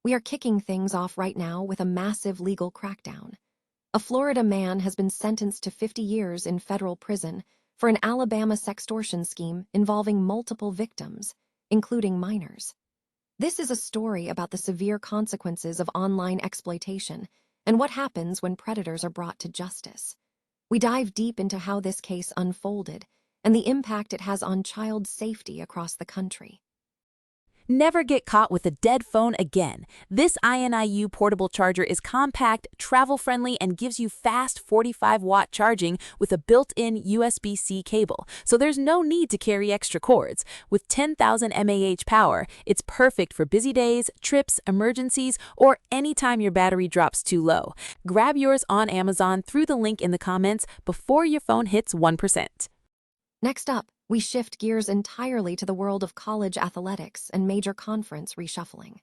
We are kicking things off right now with a massive legal crackdown. A Florida man has been sentenced to 50 years in federal prison for an Alabama sextortion scheme involving multiple victims, including minors. This is a story about the severe consequences of online exploitation and what happens when predators are brought to justice. We dive deep into how this case unfolded and the impact it has on child safety across the country. Never get caught with a dead phone again. This INIU portable charger is compact, travel-friendly, and gives you fast 45-watt charging with a built-in USB-C cable, so there's no need to carry extra cords. With 10,000 mAh power, it's perfect for busy days, trips, emergencies, or anytime your battery drops too low. Grab yours on Amazon through the link in the comments before your phone hits 1%. Next up, we shift gears entirely to the world of college athletics and major conference reshuffling.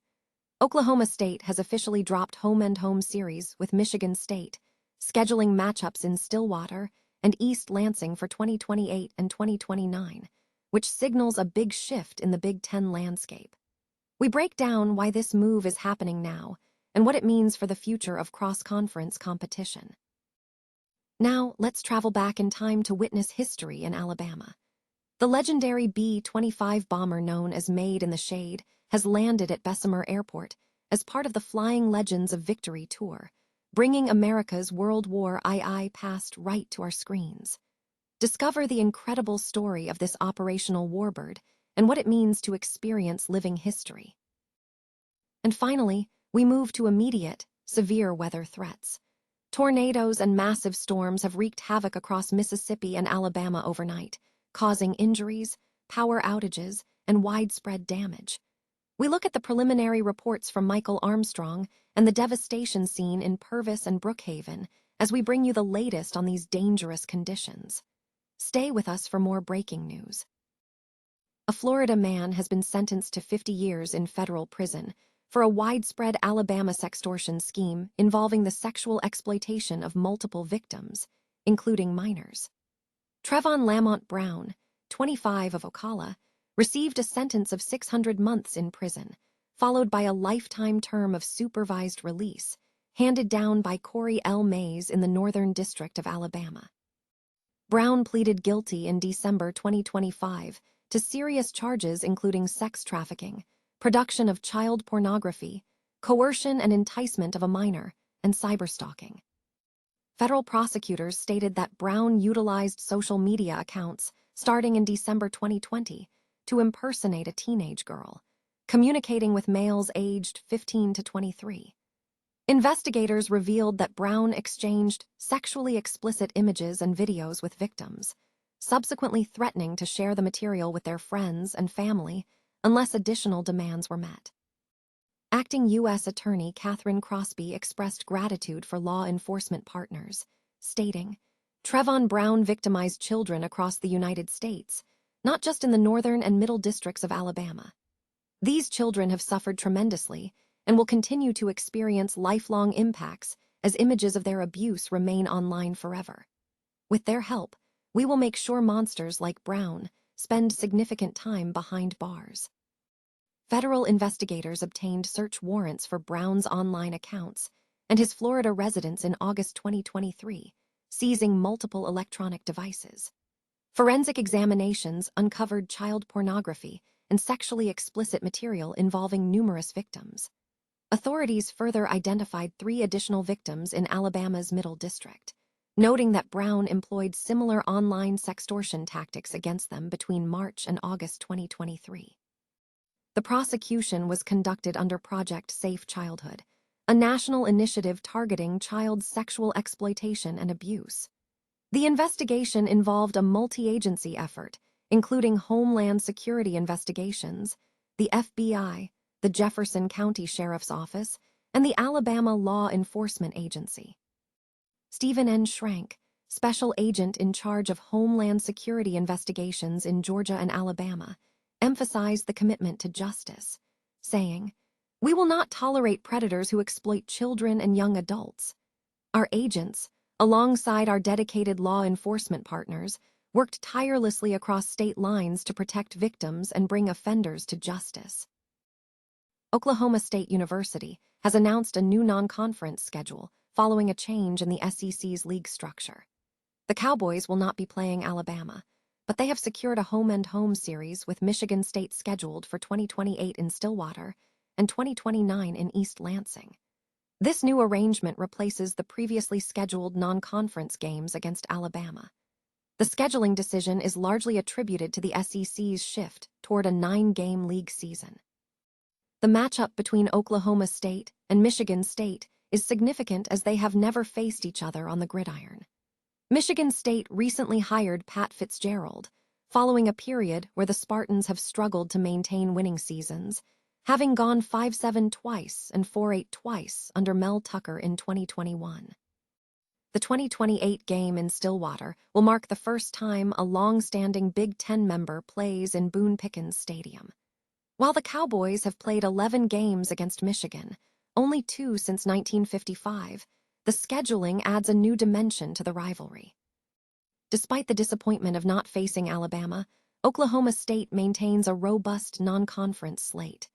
Oklahoma State has officially dropped home-and-home series with Michigan State, scheduling matchups in Stillwater and East Lansing for 2028 and 2029, which signals a big shift in the Big Ten landscape. We break down why this move is happening now and what it means for the future of cross-conference competition. Now, let's travel back in time to witness history in Alabama. The legendary B-25 bomber known as Made in the Shade has landed at Bessemer Airport as part of the Flying Legends of Victory tour, bringing America's World War II past right to our screens. Discover the incredible story of this operational warbird and what it means to experience living history. And finally, we move to immediate, severe weather threats. Tornadoes and massive storms have wreaked havoc across Mississippi and Alabama overnight, causing injuries, power outages, and widespread damage. We look at the preliminary reports from Michael Armstrong and the devastation seen in Purvis and Brookhaven as we bring you the latest on these dangerous conditions. Stay with us for more breaking news. A Florida man has been sentenced to 50 years in federal prison for a widespread Alabama sextortion scheme involving the sexual exploitation of multiple victims, including minors. Trevon Lamont Brown, 25 of Ocala, received a sentence of 600 months in prison, followed by a lifetime term of supervised release, handed down by Corey L. Mays in the Northern District of Alabama. Brown pleaded guilty in December 2025 to serious charges including sex trafficking, production of child pornography, coercion and enticement of a minor, and cyberstalking. Federal prosecutors stated that Brown utilized social media accounts starting in December 2020 to impersonate a teenage girl, communicating with males aged 15 to 23. Investigators revealed that Brown exchanged sexually explicit images and videos with victims, subsequently threatening to share the material with their friends and family unless additional demands were met. Acting U.S. Attorney Catherine Crosby expressed gratitude for law enforcement partners, stating, "Trevon Brown victimized children across the United States, not just in the northern and middle districts of Alabama. These children have suffered tremendously and will continue to experience lifelong impacts as images of their abuse remain online forever. With their help, we will make sure monsters like Brown spend significant time behind bars." Federal investigators obtained search warrants for Brown's online accounts and his Florida residence in August 2023, seizing multiple electronic devices. Forensic examinations uncovered child pornography and sexually explicit material involving numerous victims. Authorities further identified 3 additional victims in Alabama's Middle District, noting that Brown employed similar online sextortion tactics against them between March and August 2023. The prosecution was conducted under Project Safe Childhood, a national initiative targeting child sexual exploitation and abuse. The investigation involved a multi-agency effort, including Homeland Security investigations, the FBI, the Jefferson County Sheriff's Office, and the Alabama Law Enforcement Agency. Stephen N. Schrank, special agent in charge of Homeland Security investigations in Georgia and Alabama, emphasized the commitment to justice, saying, "We will not tolerate predators who exploit children and young adults. Our agents, alongside our dedicated law enforcement partners, worked tirelessly across state lines to protect victims and bring offenders to justice." Oklahoma State University has announced a new non-conference schedule following a change in the SEC's league structure. The Cowboys will not be playing Alabama, but they have secured a home-and-home series with Michigan State scheduled for 2028 in Stillwater and 2029 in East Lansing. This new arrangement replaces the previously scheduled non-conference games against Alabama. The scheduling decision is largely attributed to the SEC's shift toward a 9-game league season. The matchup between Oklahoma State and Michigan State is significant as they have never faced each other on the gridiron. Michigan State recently hired Pat Fitzgerald, following a period where the Spartans have struggled to maintain winning seasons, having gone 5-7 twice and 4-8 twice under Mel Tucker in 2021. The 2028 game in Stillwater will mark the first time a long-standing Big Ten member plays in Boone Pickens Stadium. While the Cowboys have played 11 games against Michigan, only 2 since 1955, the scheduling adds a new dimension to the rivalry. Despite the disappointment of not facing Alabama, Oklahoma State maintains a robust non-conference slate.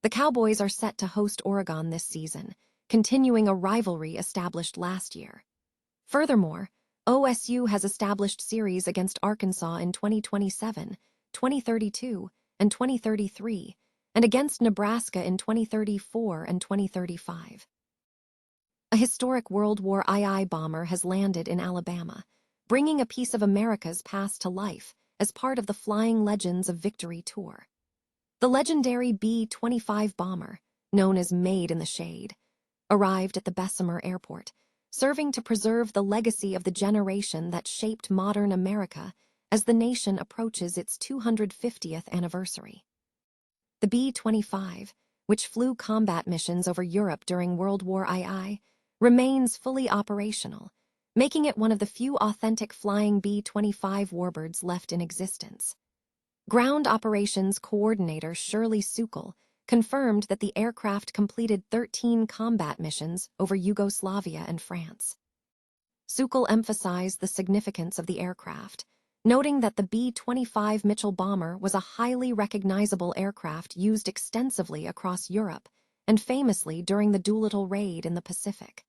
The Cowboys are set to host Oregon this season, continuing a rivalry established last year. Furthermore, OSU has established series against Arkansas in 2027, 2032, and 2033, and against Nebraska in 2034 and 2035. A historic World War II bomber has landed in Alabama, bringing a piece of America's past to life as part of the Flying Legends of Victory tour. The legendary B-25 bomber, known as Made in the Shade, arrived at the Bessemer Airport, serving to preserve the legacy of the generation that shaped modern America as the nation approaches its 250th anniversary. The B-25, which flew combat missions over Europe during World War II, remains fully operational, making it one of the few authentic flying B-25 warbirds left in existence. Ground Operations Coordinator Shirley Sukol confirmed that the aircraft completed 13 combat missions over Yugoslavia and France. Sukol emphasized the significance of the aircraft, noting that the B-25 Mitchell bomber was a highly recognizable aircraft used extensively across Europe and famously during the Doolittle raid in the Pacific.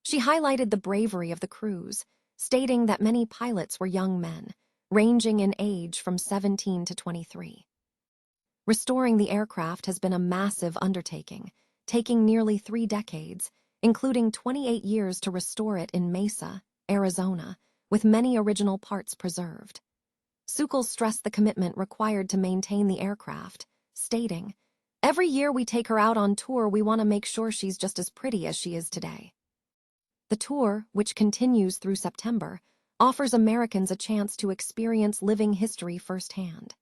She highlighted the bravery of the crews, stating that many pilots were young men, ranging in age from 17 to 23. Restoring the aircraft has been a massive undertaking, taking nearly 3 decades, including 28 years to restore it in Mesa, Arizona, with many original parts preserved. Sukol stressed the commitment required to maintain the aircraft, stating, "Every year we take her out on tour, we want to make sure she's just as pretty as she is today." The tour, which continues through September, offers Americans a chance to experience living history firsthand.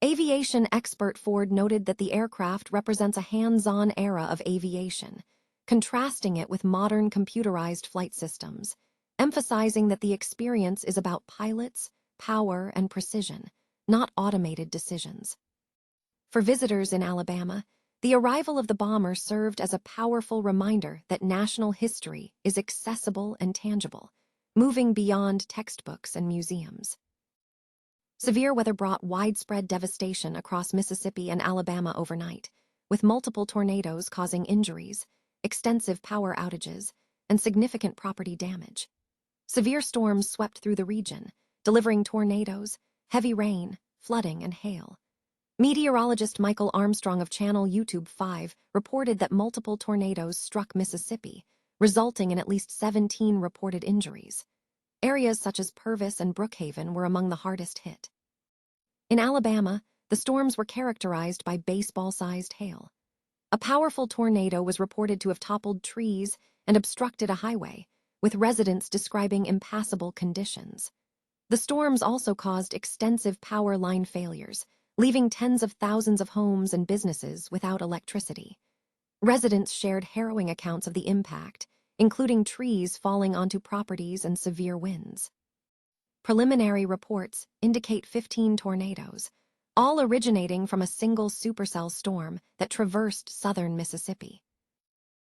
Aviation expert Ford noted that the aircraft represents a hands-on era of aviation, contrasting it with modern computerized flight systems, emphasizing that the experience is about pilots, power, and precision, not automated decisions. For visitors in Alabama, the arrival of the bomber served as a powerful reminder that national history is accessible and tangible, moving beyond textbooks and museums. Severe weather brought widespread devastation across Mississippi and Alabama overnight, with multiple tornadoes causing injuries, extensive power outages, and significant property damage. Severe storms swept through the region, delivering tornadoes, heavy rain, flooding, and hail. Meteorologist Michael Armstrong of Channel YouTube 5 reported that multiple tornadoes struck Mississippi, resulting in at least 17 reported injuries. Areas such as Purvis and Brookhaven were among the hardest hit. In Alabama, the storms were characterized by baseball-sized hail. A powerful tornado was reported to have toppled trees and obstructed a highway, with residents describing impassable conditions. The storms also caused extensive power line failures, leaving tens of thousands of homes and businesses without electricity. Residents shared harrowing accounts of the impact, including trees falling onto properties and severe winds. Preliminary reports indicate 15 tornadoes, all originating from a single supercell storm that traversed southern Mississippi.